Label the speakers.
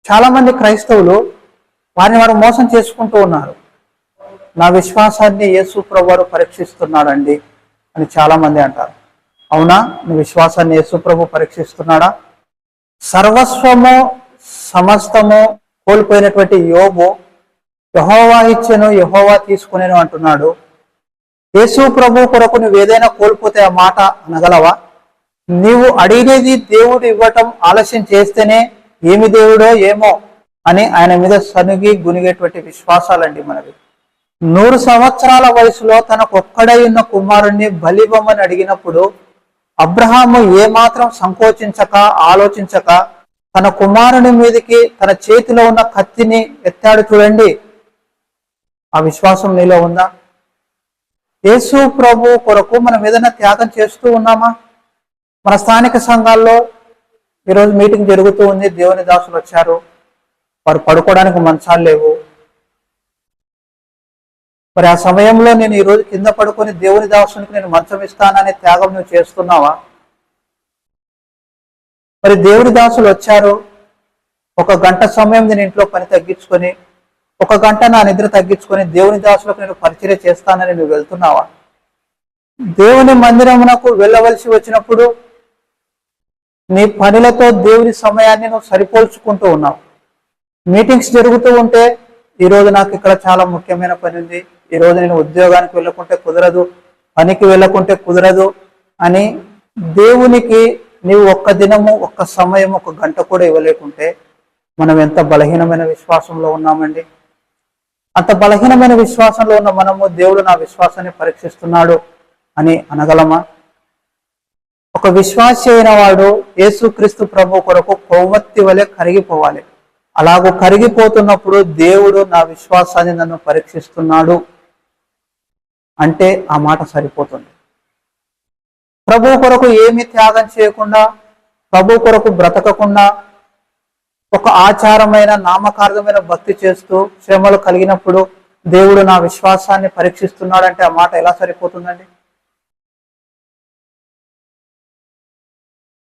Speaker 1: చాలా మంది క్రైస్తవులు వారిని వారు మోసం చేసుకుంటూ ఉన్నారు. నా విశ్వాసాన్ని యేసు ప్రభువు పరీక్షిస్తున్నాడండి అని చాలా మంది అంటారు. అవునా? నీ విశ్వాసాన్ని యేసు ప్రభు పరీక్షిస్తున్నాడా? సర్వస్వము సమస్తము కోల్పోయినటువంటి యోబు యెహోవా ఇచ్చెను యెహోవా తీసుకునేను అంటున్నాడు. యేసు ప్రభు కొరకు నువ్వు ఏదైనా కోల్పోతే ఆ మాట అనగలవా? నీవు అడిగినది దేవుడు ఇవ్వటం ఆలస్యం చేస్తేనే ఏమి దేవుడో ఏమో అని ఆయన మీద సనుగి గునిగేటువంటి విశ్వాసాలండి మనవి. 100 సంవత్సరాల వయసులో తనకు ఒక్కడై ఉన్న కుమారుణ్ణి బలివ్వమని అడిగినప్పుడు అబ్రహాము ఏమాత్రం సంకోచించక ఆలోచించక తన కుమారుని మీదకి తన చేతిలో ఉన్న కత్తిని ఎత్తాడు. చూడండి, ఆ విశ్వాసం నీలో ఉందా? యేసు ప్రభు కొరకు మనం ఏదైనా త్యాగం చేస్తూ ఉన్నామా? మన స్థానిక సంఘాల్లో ఈరోజు మీటింగ్ జరుగుతూ ఉంది. దేవుని దాసులు వచ్చారు, వారు పడుకోవడానికి మంచాలు లేవు. మరి ఆ సమయంలో నేను ఈరోజు కింద పడుకొని దేవుని దాసునికి నేను మంచం ఇస్తాననే త్యాగం నువ్వు చేస్తున్నావా? మరి దేవుని దాసులు వచ్చారు, 1 గంట సమయం నేను ఇంట్లో పని తగ్గించుకొని 1 గంట నా నిద్ర తగ్గించుకొని దేవుని దాసులకు నేను పరిచర్య చేస్తానని నువ్వు వెళ్తున్నావా? దేవుని మందిరమునకు వెళ్ళవలసి వచ్చినప్పుడు నీ పనులతో దేవుని సమయాన్ని నువ్వు సరిపోల్చుకుంటూ ఉన్నావు. మీటింగ్స్ జరుగుతూ ఉంటే ఈరోజు నాకు ఇక్కడ చాలా ముఖ్యమైన పని ఉంది, ఈరోజు నేను ఉద్యోగానికి వెళ్ళకుంటే కుదరదు, పనికి వెళ్ళకుంటే కుదరదు అని దేవునికి నీవు 1 దినము 1 సమయం 1 గంట కూడా ఇవ్వలేకుంటే మనం ఎంత బలహీనమైన విశ్వాసంలో ఉన్నామండి. అంత బలహీనమైన విశ్వాసంలో ఉన్న మనము దేవుడు నా విశ్వాసాన్ని పరీక్షిస్తున్నాడు అని అనగలమా? ఒక విశ్వాసి అయిన వాడు యేసుక్రీస్తు ప్రభు కొరకు కొవ్వొత్తి వలె కరిగిపోవాలి. అలాగూ కరిగిపోతున్నప్పుడు దేవుడు నా విశ్వాసాన్ని నన్ను పరీక్షిస్తున్నాడు అంటే ఆ మాట సరిపోతుంది. ప్రభు కొరకు ఏమీ త్యాగం చేయకుండా, ప్రభు కొరకు బ్రతకకుండా, ఒక ఆచారమైన నామకార్థమైన భక్తి చేస్తూ శ్రమలు కలిగినప్పుడు దేవుడు నా విశ్వాసాన్ని పరీక్షిస్తున్నాడంటే ఆ మాట ఎలా సరిపోతుందండి?